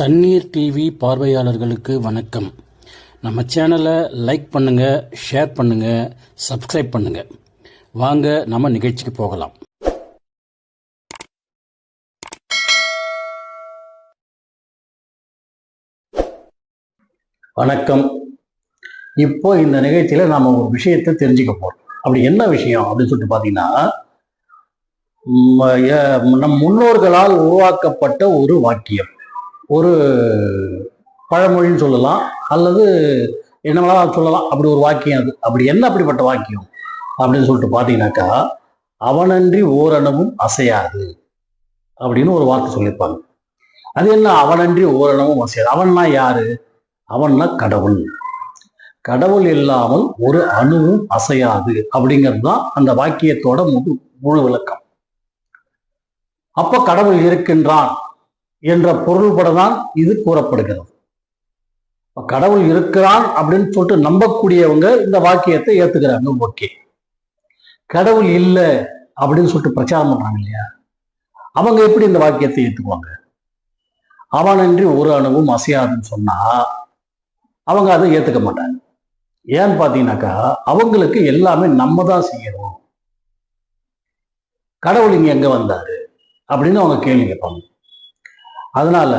தண்ணீர் டிவி பார்வையாளர்களுக்கு வணக்கம். நம்ம சேனலை லைக் பண்ணுங்க, ஷேர் பண்ணுங்க, சப்ஸ்கிரைப் பண்ணுங்க. வாங்க நம்ம நிகழ்ச்சிக்கு போகலாம். வணக்கம். இப்போ இந்த நிகழ்ச்சியில நாம ஒரு விஷயத்தை தெரிஞ்சுக்க போறோம். அப்படி என்ன விஷயம் அப்படின்னு சொல்லிட்டு பாத்தீங்கன்னா, நம் முன்னோர்களால் உருவாக்கப்பட்ட ஒரு வாக்கியம், ஒரு பழமொழின்னு சொல்லலாம், அல்லது என்ன வேணாலும் சொல்லலாம். அப்படி ஒரு வாக்கியம் அது. அப்படி என்ன அப்படிப்பட்ட வாக்கியம் அப்படின்னு சொல்லிட்டு பார்த்தீங்கன்னாக்கா, அவனன்றி ஓரணமும் அசையாது அப்படின்னு ஒரு வார்த்தை சொல்லியிருப்பாங்க. அது என்ன அவனன்றி ஓரணமும் அசையாது? அவன்னா யாரு? அவன்னா கடவுள். கடவுள் இல்லாமல் ஒரு அணுவும் அசையாது அப்படிங்கிறது தான் அந்த வாக்கியத்தோட முழு விளக்கம். அப்ப கடவுள் இருக்கின்றான் என்ற பொருள்படதான் இது கூறப்படுகிறது. கடவுள் இருக்கிறான் அப்படின்னு சொல்லிட்டு நம்பக்கூடியவங்க இந்த வாக்கியத்தை ஏத்துக்கிறாங்க. ஓகே. கடவுள் இல்லை அப்படின்னு சொல்லிட்டு பிரச்சாரம் பண்றாங்க இல்லையா, அவங்க எப்படி இந்த வாக்கியத்தை ஏத்துக்குவாங்க? அவனன்றி ஒரு அணுவும் அசையாதுன்னு சொன்னா அவங்க அதை ஏத்துக்க மாட்டாங்க. ஏன்னு பாத்தீங்கன்னாக்கா, அவங்களுக்கு எல்லாமே நம்ம தான் செய்யணும். கடவுள் இங்க எங்க வந்தாரு அப்படின்னு அவங்க கேள்வி கேட்பாங்க. அதனால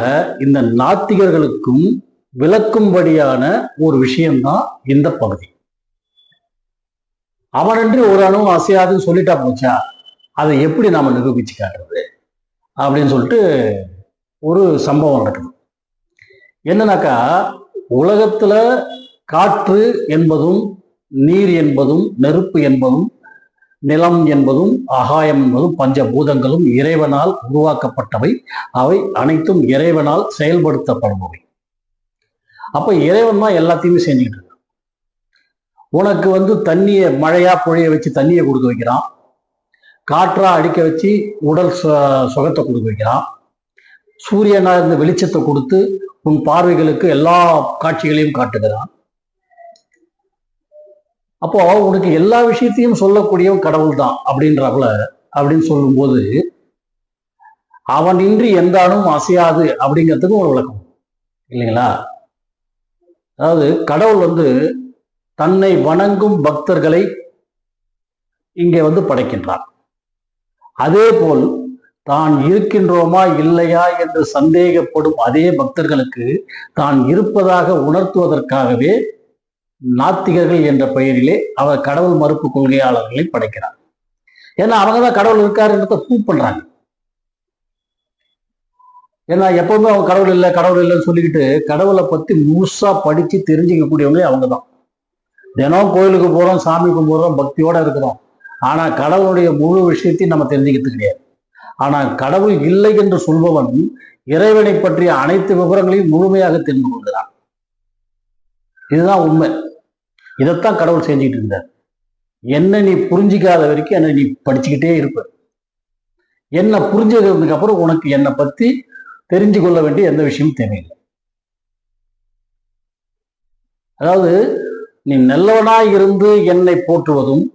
இந்த நாத்திகர்களுக்கும் விளக்கும்படியான ஒரு விஷயம்தான் இந்த பகுதி. அவனன்றி ஒரு அணுவும் அசையாதுன்னு சொல்லிட்டா போச்சா, அதை எப்படி நாம நிரூபிச்சு காட்டுறது அப்படின்னு சொல்லிட்டு ஒரு சம்பவம் நடக்குது. என்னன்னாக்கா, உலகத்துல காற்று என்பதும், நீர் என்பதும், நெருப்பு என்பதும், நிலம் என்பதும், ஆகாயம் என்பதும் பஞ்சபூதங்களும் இறைவனால் உருவாக்கப்பட்டவை. அவை அனைத்தும் இறைவனால் செயல்படுத்தப்படுபவை. அப்ப இறைவன் தான் எல்லாத்தையுமே செஞ்சுக்கிட்டு இருக்கான். உனக்கு தண்ணியை மழையா பொழிய வச்சு தண்ணியை கொடுக்க வைக்கிறான். காற்றா அடிக்க வச்சு உடல் சுகத்தை கொடுக்க வைக்கிறான். சூரியனா இருந்த வெளிச்சத்தை கொடுத்து உன் பார்வைகளுக்கு எல்லா காட்சிகளையும் காட்டுகிறான். அப்போ உனக்கு எல்லா விஷயத்தையும் சொல்லக்கூடியவன் கடவுள் தான் அப்படின்னு சொல்லும்போது, அவன் இன்றி எந்த அணுவும் அசையாது அப்படிங்கிறதுக்கு ஒரு விளக்கம் இல்லைங்களா? அதாவது கடவுள் தன்னை வணங்கும் பக்தர்களை இங்கே படைக்கின்றார். அதே போல் தான் இருக்கின்றோமா இல்லையா என்று சந்தேகப்படும் அதே பக்தர்களுக்கு தான் இருப்பதாக உணர்த்துவதற்காகவே நாத்திகர்கள் என்ற பெயரிலே அவர் கடவுள் மறுப்பு கொள்கையாளர்களை படைக்கிறார். ஏன்னா அவங்கதான் கடவுள் இருக்காருன்றத ப்ரூவ் பண்றாங்க. ஏன்னா எப்பவுமே அவங்க கடவுள் இல்லைன்னு சொல்லிக்கிட்டு கடவுளை பத்தி முழுசா படிச்சு தெரிஞ்சுக்கக்கூடியவங்களே அவங்கதான். தினம் கோயிலுக்கு போறோம், சாமி கும்பிடுறோம், பக்தியோட இருக்கிறோம். ஆனா கடவுளுடைய முழு விஷயத்தையும் நம்ம தெரிஞ்சுக்கிறது கிடையாது. ஆனா கடவுள் இல்லை என்று சொல்பவன் இறைவனை பற்றிய அனைத்து விவரங்களையும் முழுமையாக தெரிந்து கொள்கிறான். இதுதான் உண்மை. இதைத்தான் கடவுள் செஞ்சுக்கிட்டு இருந்தார். என்ன நீ புரிஞ்சிக்காத வரைக்கும் என்ன நீ படிச்சுக்கிட்டே இருப்ப. என்ன புரிஞ்சதுக்கு அப்புறம் உனக்கு என்னை பத்தி தெரிஞ்சு கொள்ள வேண்டிய எந்த விஷயமும் தேவையில்லை. அதாவது நீ நல்லவனாய் இருந்து என்னை போற்றுவதும்,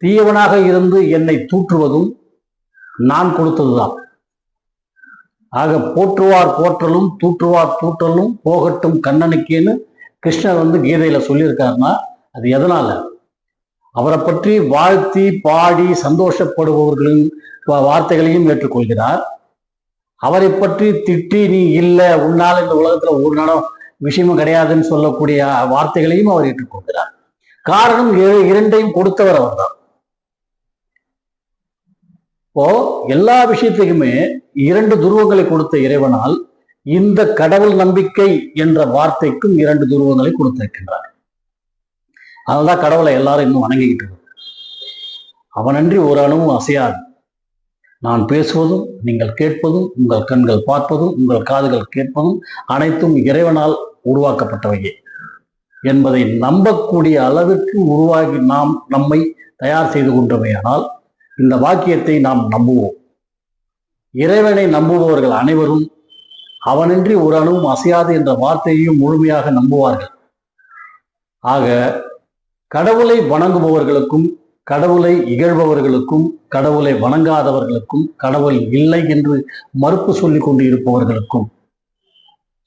தீயவனாக இருந்து என்னை தூற்றுவதும் நான் கொடுத்ததுதான். ஆக போற்றுவார் போற்றலும் தூற்றுவார் தூற்றலும் போகட்டும் கண்ணனுக்கேன்னு கிருஷ்ணர் கீதையில சொல்லியிருக்காருன்னா அது எதனால? அவரை பற்றி வாழ்த்தி பாடி சந்தோஷப்படுபவர்களின் வார்த்தைகளையும் ஏற்றுக்கொள்கிறார். அவரை பற்றி திட்டி நீ இல்லை, உன்னால் இந்த உலகத்துல ஒரு விஷயமும் கிடையாதுன்னு சொல்லக்கூடிய வார்த்தைகளையும் அவர் ஏற்றுக்கொள்கிறார். காரணம் இரண்டையும் கொடுத்தவர் அவர் தான். இப்போ எல்லா விஷயத்துக்குமே இரண்டு துருவங்களை கொடுத்த இறைவனால் இந்த கடவுள் நம்பிக்கை என்ற வார்த்தைக்கும் இரண்டு துருவங்களை கொடுத்திருக்கின்றார். அதனால்தான் கடவுளை எல்லாரும் இன்னும் வணங்கிக்கிட்டு இருக்கு. அவனன்றி ஒரு அணுவும் அசையாது. நான் பேசுவதும், நீங்கள் கேட்பதும், உங்கள் கண்கள் பார்ப்பதும், உங்கள் காதுகள் கேட்பதும் அனைத்தும் இறைவனால் உருவாக்கப்பட்டவையே என்பதை நம்பக்கூடிய அளவிற்கு உருவாகி நாம் நம்மை தயார் செய்து கொண்டவையானால் இந்த வாக்கியத்தை நாம் நம்புவோம். இறைவனை நம்புபவர்கள் அனைவரும் அவனின்றி ஒரு அணுவும் அசையாது என்ற வார்த்தையையும் முழுமையாக நம்புவார்கள். ஆக கடவுளை வணங்குபவர்களுக்கும் கடவுளை இகழ்பவர்களுக்கும் கடவுளை வணங்காதவர்களுக்கும் கடவுள் இல்லை என்று மறுப்பு சொல்லிக் கொண்டு இருப்பவர்களுக்கும்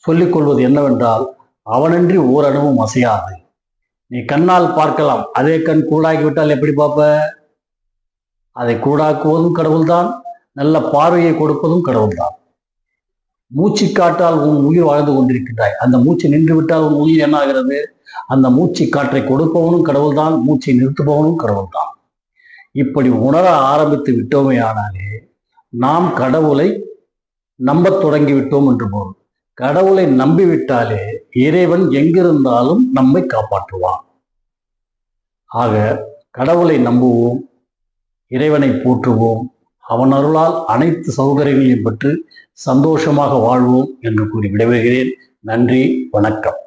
சொல்லிக் கொள்வது என்னவென்றால், அவனன்றி ஓரணுவும் அசையாது. நீ கண்ணால் பார்க்கலாம், அதே கண் கூடாக்கிவிட்டால் எப்படி பார்ப்ப? அதை கூடாக்குவதும் கடவுள்தான், நல்ல பார்வையை கொடுப்பதும் கடவுள்தான். மூச்சு காற்றால் உன் உயிர் வாழ்ந்து கொண்டிருக்கின்றாய், அந்த மூச்சு நின்று விட்டால் உன் உயிர் என்ன ஆகிறது? அந்த மூச்சு காற்றை கொடுப்பவனும் கடவுள்தான், மூச்சை நிறுத்துபவனும் கடவுள்தான். இப்படி உணர ஆரம்பித்து விட்டோமே ஆனாலே நாம் கடவுளை நம்பத் தொடங்கி விட்டோம் என்று பொருள். கடவுளை நம்பிவிட்டாலே இறைவன் எங்கிருந்தாலும் நம்மை காப்பாற்றுவான். ஆக கடவுளை நம்புவோம், இறைவனை போற்றுவோம், அவன் அருளால் அனைத்து சௌகரியங்களையும் பெற்று சந்தோஷமாக வாழ்வோம் என்று கூறி விடைபெறுகிறேன். நன்றி, வணக்கம்.